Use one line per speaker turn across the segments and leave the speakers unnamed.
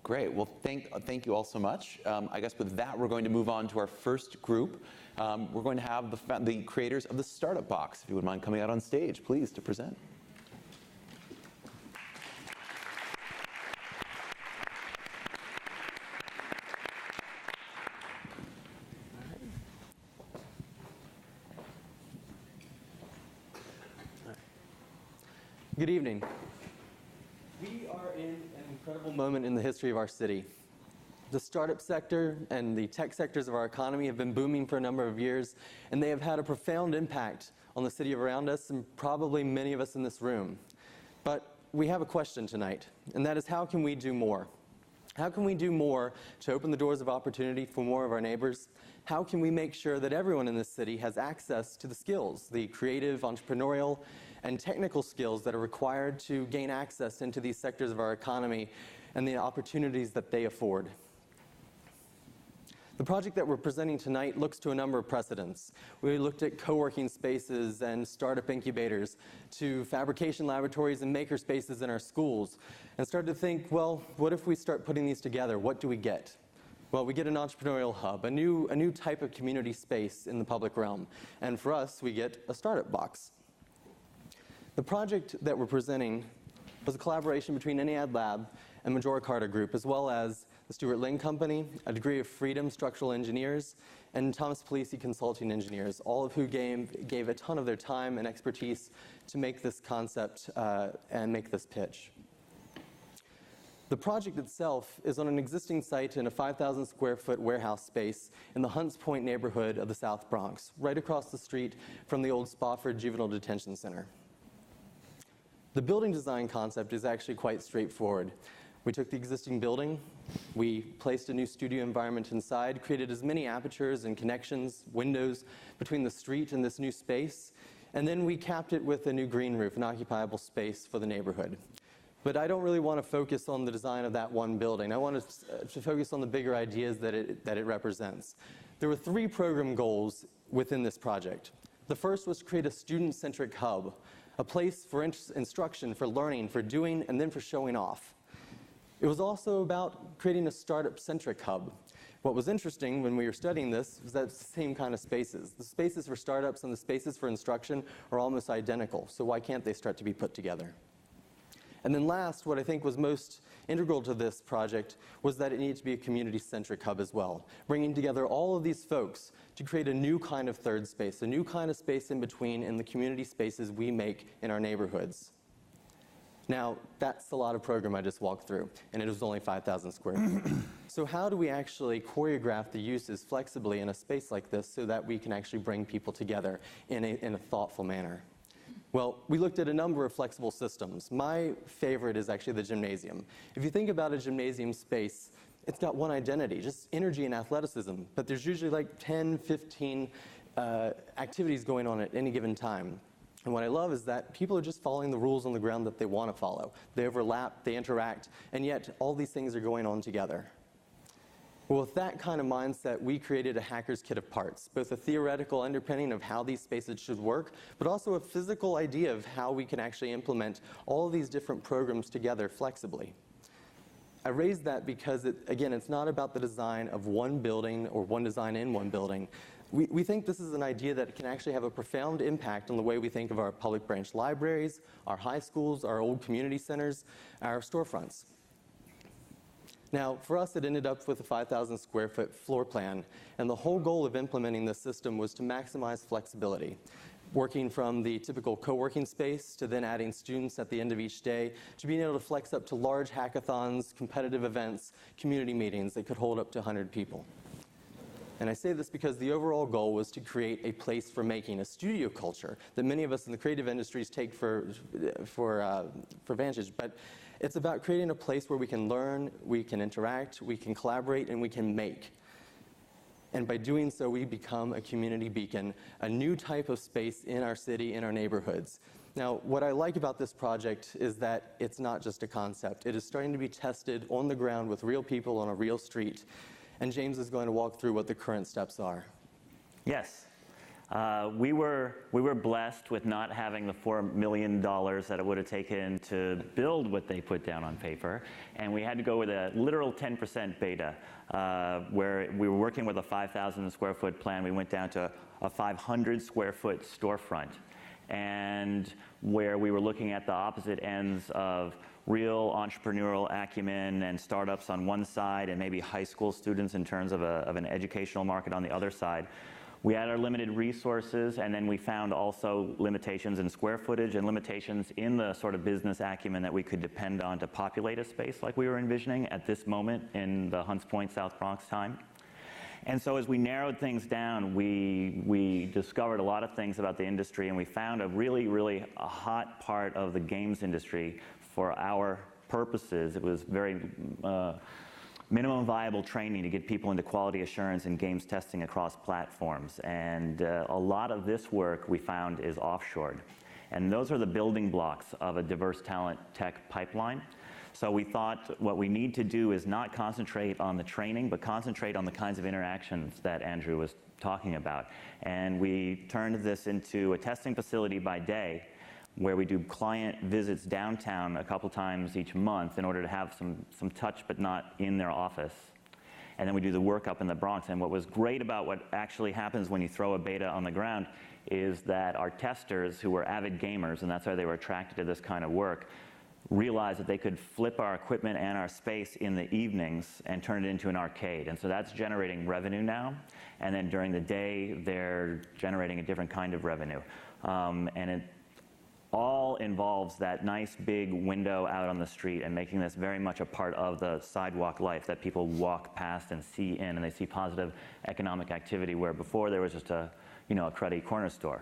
Great. Well, thank you all so much. I guess with that, we're going to move on to our first group. We're going to have the creators of the Startup Box. If you wouldn't mind coming out on stage, please, to present.
Good evening. We are in an incredible moment in the history of our city. The startup sector and the tech sectors of our economy have been booming for a number of years, and they have had a profound impact on the city around us and probably many of us in this room. But we have a question tonight, and that is, how can we do more? How can we do more to open the doors of opportunity for more of our neighbors? How can we make sure that everyone in this city has access to the skills, the creative, entrepreneurial, and technical skills that are required to gain access into these sectors of our economy and the opportunities that they afford? The project that we're presenting tonight looks to a number of precedents. We looked at co-working spaces and startup incubators, to fabrication laboratories and maker spaces in our schools, and started to think, well, what if we start putting these together? What do we get? Well, we get an entrepreneurial hub, a new type of community space in the public realm. And for us, we get a startup box. The project that we're presenting was a collaboration between Ennead Lab and Majora Carter Group, as well as the Stuart Ling Company, A Degree of Freedom Structural Engineers, and Thomas Polisi Consulting Engineers, all of who gave a ton of their time and expertise to make this concept and make this pitch. The project itself is on an existing site in a 5,000 square foot warehouse space in the Hunts Point neighborhood of the South Bronx, right across the street from the old Spofford Juvenile Detention Center. The building design concept is actually quite straightforward. We took the existing building, we placed a new studio environment inside, created as many apertures and connections, windows between the street and this new space, and then we capped it with a new green roof, an occupiable space for the neighborhood. But I don't really want to focus on the design of that one building. I want to focus on the bigger ideas that it represents. There were 3 program goals within this project. The first was to create a student-centric hub, a place for instruction, for learning, for doing, and then for showing off. It was also about creating a startup-centric hub. What was interesting when we were studying this was that it's the same kind of spaces. The spaces for startups and the spaces for instruction are almost identical, so why can't they start to be put together? And then last, what I think was most integral to this project was that it needed to be a community-centric hub as well, bringing together all of these folks to create a new kind of third space, a new kind of space in between in the community spaces we make in our neighborhoods. Now, that's a lot of program I just walked through, and it was only 5,000 square feet. So how do we actually choreograph the uses flexibly in a space like this so that we can actually bring people together in a thoughtful manner? Well, we looked at a number of flexible systems. My favorite is actually the gymnasium. If you think about a gymnasium space, it's got one identity, just energy and athleticism, but there's usually like 10, 15 activities going on at any given time. And what I love is that people are just following the rules on the ground that they want to follow. They overlap, they interact, and yet all these things are going on together. Well, with that kind of mindset, we created a hacker's kit of parts, both a theoretical underpinning of how these spaces should work, but also a physical idea of how we can actually implement all of these different programs together flexibly. I raised that because, again, it's not about the design of one building or one design in one building. We think this is an idea that can actually have a profound impact on the way we think of our public branch libraries, our high schools, our old community centers, our storefronts. Now, for us, it ended up with a 5,000 square foot floor plan, and the whole goal of implementing this system was to maximize flexibility, working from the typical co-working space to then adding students at the end of each day to being able to flex up to large hackathons, competitive events, community meetings that could hold up to 100 people. And I say this because the overall goal was to create a place for making, a studio culture that many of us in the creative industries take for advantage. But it's about creating a place where we can learn, we can interact, we can collaborate, and we can make. And by doing so, we become a community beacon, a new type of space in our city, in our neighborhoods. Now, what I like about this project is that it's not just a concept. It is starting to be tested on the ground with real people on a real street. And James is going to walk through what the current steps are.
Yes. We were blessed with not having the $4 million that it would have taken to build what they put down on paper, and we had to go with a literal 10% beta, where we were working with a 5,000 square foot plan. We went down to a 500 square foot storefront, and where we were looking at the opposite ends of real entrepreneurial acumen and startups on one side, and maybe high school students in terms of an educational market on the other side. We had our limited resources, and then we found also limitations in square footage and limitations in the sort of business acumen that we could depend on to populate a space like we were envisioning at this moment in the Hunts Point, South Bronx time. And so as we narrowed things down, we discovered a lot of things about the industry, and we found a really hot part of the games industry for our purposes. It was very minimum viable training to get people into quality assurance and games testing across platforms. And a lot of this work we found is offshored. And those are the building blocks of a diverse talent tech pipeline. So we thought what we need to do is not concentrate on the training, but concentrate on the kinds of interactions that Andrew was talking about. And we turned this into a testing facility by day, where we do client visits downtown a couple times each month in order to have some touch, but not in their office. And then we do the work up in the Bronx. And what was great about what actually happens when you throw a beta on the ground is that our testers, who were avid gamers, and that's why they were attracted to this kind of work, realized that they could flip our equipment and our space in the evenings and turn it into an arcade. And so that's generating revenue now. And then during the day, they're generating a different kind of revenue. And it all involves that nice big window out on the street and making this very much a part of the sidewalk life that people walk past and see in, and they see positive economic activity, where before there was just a cruddy corner store.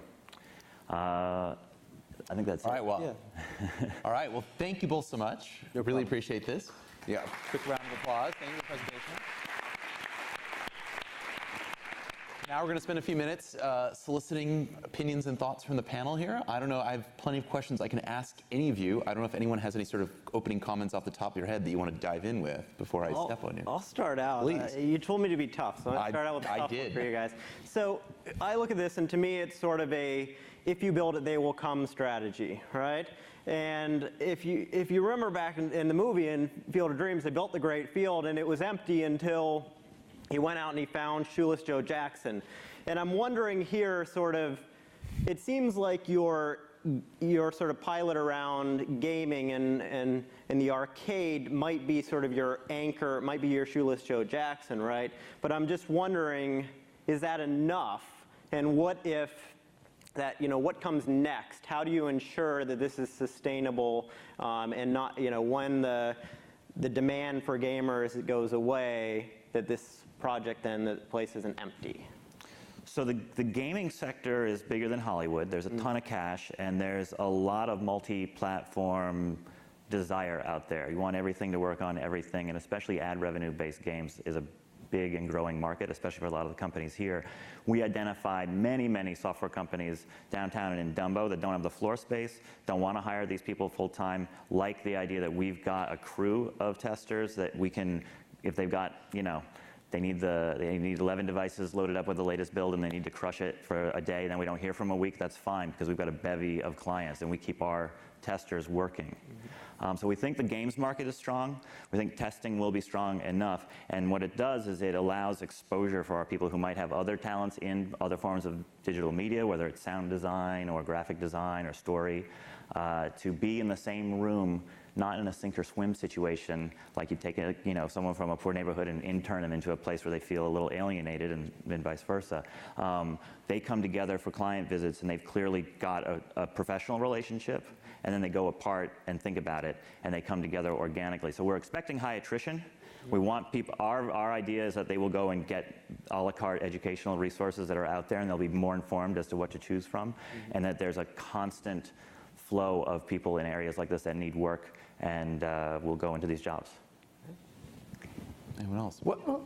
I think that's
All right,
it.
well, all right, well, thank you both so much. I really appreciate this. Yeah, quick round of applause. Thank you for the presentation. Now we're going to spend a few minutes soliciting opinions and thoughts from the panel here. I don't know, I have plenty of questions I can ask any of you. I don't know if anyone has any sort of opening comments off the top of your head that you want to dive in with before I step on you.
I'll start out.
Please.
You told me to be tough, so I'll start out with a tough one for you guys. So I look at this, and to me it's sort of a if you build it, they will come strategy, right? And if you remember back in the movie in Field of Dreams, they built the great field, and it was empty until he went out and he found Shoeless Joe Jackson. And I'm wondering here, sort of, it seems like your sort of pilot around gaming and the arcade might be sort of your anchor, might be your Shoeless Joe Jackson, right? But I'm just wondering, is that enough? And what if that, what comes next? How do you ensure that this is sustainable and not, when the demand for gamers goes away, that this project then, the place isn't empty?
So the gaming sector is bigger than Hollywood. There's a ton of cash, and there's a lot of multi-platform desire out there. You want everything to work on everything, and especially ad revenue-based games is a big and growing market, especially for a lot of the companies here. We identified many software companies downtown and in Dumbo that don't have the floor space, don't want to hire these people full-time, like the idea that we've got a crew of testers that we can, if they've got, they need 11 devices loaded up with the latest build, and they need to crush it for a day, and then we don't hear from a week, that's fine, because we've got a bevy of clients, and we keep our testers working. So we think the games market is strong. We think testing will be strong enough. And what it does is it allows exposure for our people who might have other talents in other forms of digital media, whether it's sound design or graphic design or story, to be in the same room, not in a sink or swim situation, like you take someone from a poor neighborhood and intern them into a place where they feel a little alienated, and vice versa. They come together for client visits, and they've clearly got a professional relationship, and then they go apart and think about it, and they come together organically. So we're expecting high attrition. We want people, our idea is that they will go and get a la carte educational resources that are out there, and they'll be more informed as to what to choose from, and that there's a constant flow of people in areas like this that need work and will go into these jobs.
Anyone else? Go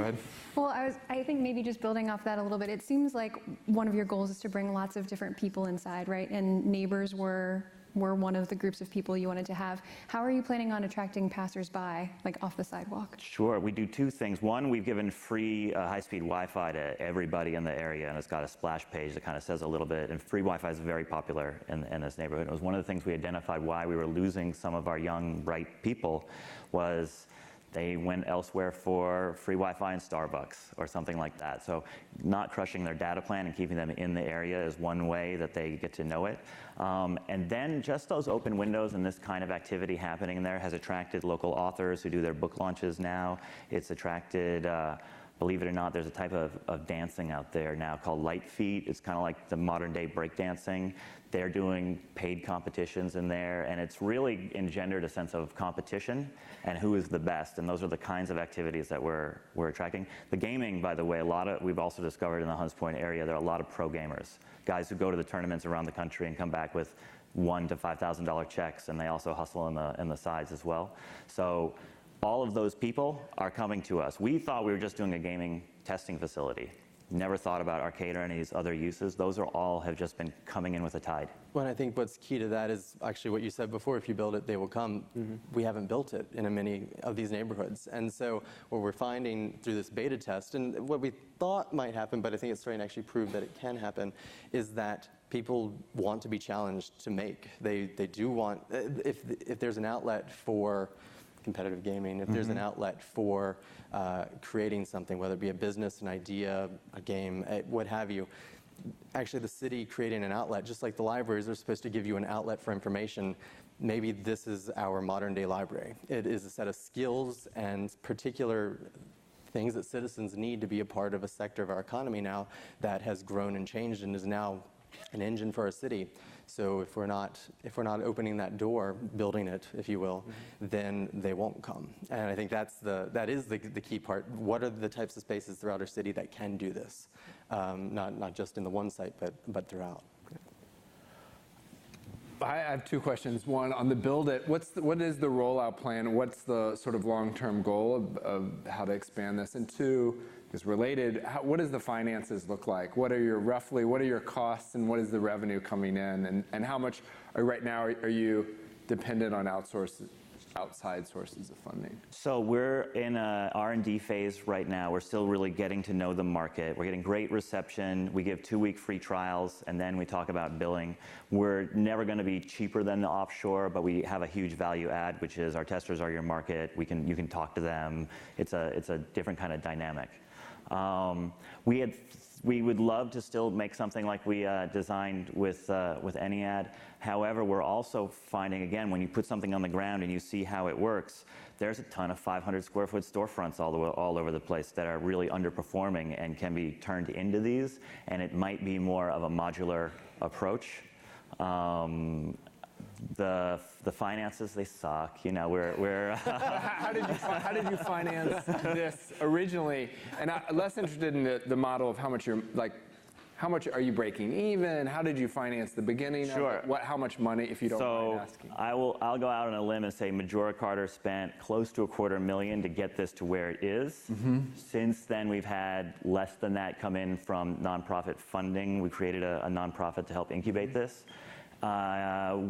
ahead.
Well, I think maybe just building off that a little bit, it seems like one of your goals is to bring lots of different people inside, right? And neighbors were were one of the groups of people you wanted to have. How are you planning on attracting passersby, like off the sidewalk?
Sure, we do two things. One, we've given free high-speed Wi-Fi to everybody in the area, and it's got a splash page that kind of says a little bit, and free Wi-Fi is very popular in this neighborhood. It was one of the things we identified why we were losing some of our young, bright people was they went elsewhere for free Wi-Fi in Starbucks or something like that. So not crushing their data plan and keeping them in the area is one way that they get to know it. And then just those open windows and this kind of activity happening there has attracted local authors who do their book launches now. It's attracted, believe it or not, there's a type of dancing out there now called light feet. It's kind of like the modern day breakdancing. They're doing paid competitions in there, and it's really engendered a sense of competition and who is the best, and those are the kinds of activities that we're attracting. The gaming, by the way, we've also discovered in the Hunts Point area, there are a lot of pro gamers, guys who go to the tournaments around the country and come back with $1,000 to $5,000 checks, and they also hustle in the sides as well. So all of those people are coming to us. We thought we were just doing a gaming testing facility. Never thought about arcade or any of these other uses. Those are all have just been coming in with a tide.
Well, I think what's key to that is actually what you said before, if you build it, they will come. We haven't built it in many of these neighborhoods. And so what we're finding through this beta test, and what we thought might happen, but I think it's starting to actually prove that it can happen, is that people want to be challenged to make. They do want, if there's an outlet for competitive gaming, if there's an outlet for creating something, whether it be a business, an idea, a game, what have you, actually the city creating an outlet, just like the libraries are supposed to give you an outlet for information, maybe this is our modern day library. It is a set of skills and particular things that citizens need to be a part of a sector of our economy now that has grown and changed and is now an engine for our city. So if we're not opening that door, building it, if you will, then they won't come. And I think that is the key part. What are the types of spaces throughout our city that can do this? Not just in the one site, but throughout.
I have two questions. One, on the build it, what is the rollout plan? What's the sort of long-term goal of how to expand this? And two, is related, what does the finances look like? What are your costs and what is the revenue coming in? And how much, right now, are you dependent on outside sources of funding?
So we're in a R&D phase right now. We're still really getting to know the market. We're getting great reception. We give 2-week free trials, and then we talk about billing. We're never going to be cheaper than the offshore, but we have a huge value add, which is our testers are your market. You can talk to them. It's a different kind of dynamic. We would love to still make something like we designed with AnyAd. However, we're also finding, again, when you put something on the ground and you see how it works, there's a ton of 500 square foot storefronts all over the place that are really underperforming and can be turned into these, and it might be more of a modular approach. The finances, they suck. You know, we're
how did you finance this originally? And I'm less interested in the model of how much are you breaking even? How did you finance the beginning?
Sure.
How much money, if you don't mind asking?
I'll go out on a limb and say Majora Carter spent close to $250,000 to get this to where it is. Since then, we've had less than that come in from nonprofit funding. We created a nonprofit to help incubate this.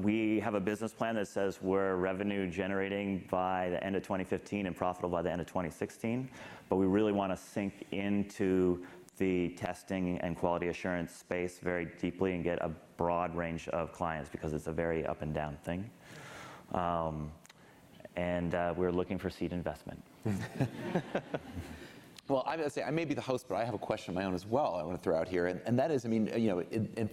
We have a business plan that says we're revenue generating by the end of 2015 and profitable by the end of 2016, but we really want to sink into the testing and quality assurance space very deeply and get a broad range of clients because it's a very up and down thing. And we're looking for seed investment.
Well, I'm going to say I may be the host, but I have a question of my own as well I want to throw out here. And that is, I mean, you know,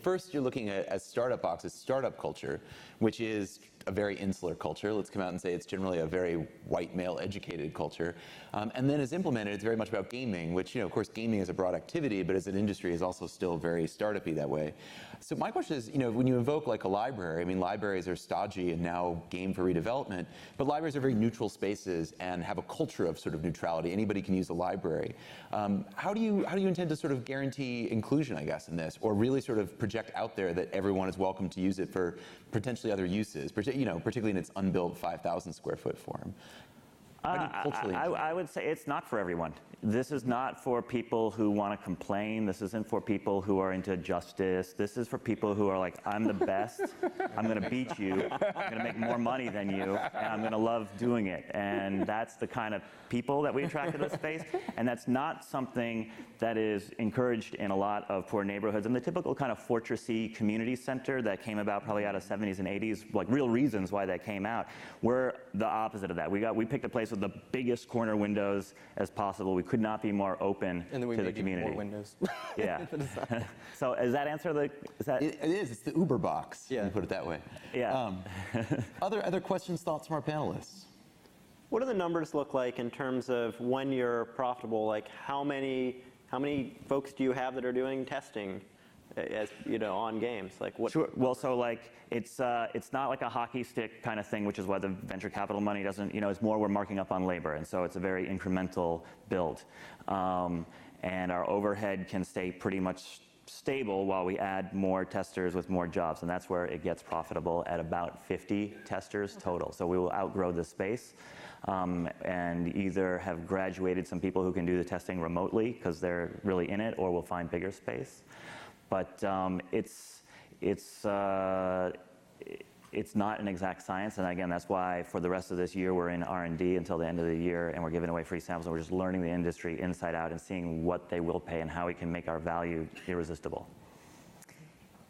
first you're looking at Startup Box's startup culture, which is a very insular culture. Let's come out and say it's generally a very white male educated culture. And then as implemented, it's very much about gaming, which, you know, of course, gaming is a broad activity, but as an industry is also still very startup-y that way. So my question is, you know, when you invoke like a library, I mean, libraries are stodgy and now game for redevelopment, but libraries are very neutral spaces and have a culture of sort of neutrality. Anybody can use a library. How do you intend to sort of guarantee inclusion, I guess, in this, or really sort of project out there that everyone is welcome to use it for potentially other uses, you know, particularly in its unbuilt 5,000 square foot form? How do you culturally engineer?
I would say it's not for everyone. This is not for people who want to complain. This isn't for people who are into justice. This is for people who are like, I'm the best. I'm going to beat you. I'm going to make more money than you, and I'm going to love doing it. And that's the kind of people that we attract to this space. And that's not something that is encouraged in a lot of poor neighborhoods. And the typical kind of fortressy community center that came about probably out of 70s and 80s, like real reasons why that came out, we're the opposite of that. We picked a place with the biggest corner windows as possible. We could not be more open
And then we
to the
made even
community.
more windows.
Yeah. So does that answer the? Is that?
It is. It's the Uber box.
Yeah.
You put it that way.
Yeah.
Other questions, thoughts from our panelists?
What do the numbers look like in terms of when you're profitable? Like how many folks do you have that are doing testing, as on games? Like what?
Sure. Well, so like it's not like a hockey stick kind of thing, which is why the venture capital money doesn't. It's more we're marking up on labor, and so it's a very incremental build, and our overhead can stay pretty much stable while we add more testers with more jobs, and that's where it gets profitable at about 50 testers total. So we will outgrow the space. And either have graduated some people who can do the testing remotely because they're really in it, or we'll find bigger space. But it's not an exact science, and again, that's why for the rest of this year we're in R&D until the end of the year, and we're giving away free samples, and we're just learning the industry inside out and seeing what they will pay and how we can make our value irresistible.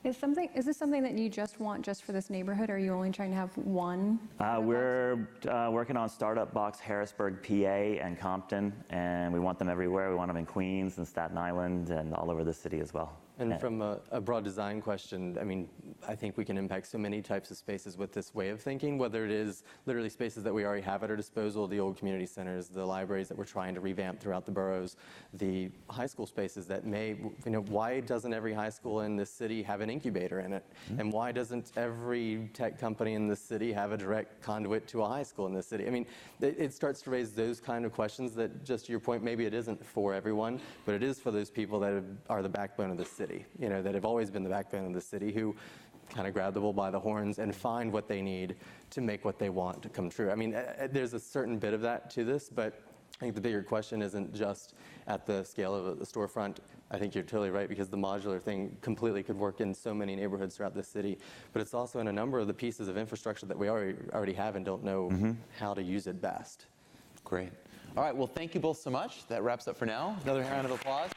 Is this something that you just want just for this neighborhood, or are you only trying to have one?
We're working on Startup Box Harrisburg, PA, and Compton, and we want them everywhere. We want them in Queens and Staten Island and all over the city as well.
And from a broad design question, I mean, I think we can impact so many types of spaces with this way of thinking, whether it is literally spaces that we already have at our disposal, the old community centers, the libraries that we're trying to revamp throughout the boroughs, the high school spaces that may, why doesn't every high school in this city have an incubator in it? Mm-hmm. And why doesn't every tech company in this city have a direct conduit to a high school in this city? I mean, it starts to raise those kind of questions that, just to your point, maybe it isn't for everyone, but it is for those people that are the backbone of the city. That have always been the backbone of the city, who kind of grab the bull by the horns and find what they need to make what they want to come true. I mean, there's a certain bit of that to this, but I think the bigger question isn't just at the scale of the storefront. I think you're totally right, because the modular thing completely could work in so many neighborhoods throughout the city, but it's also in a number of the pieces of infrastructure that we already have and don't know how to use it best.
Great. All right, well, thank you both so much. That wraps up for now. Another round of applause.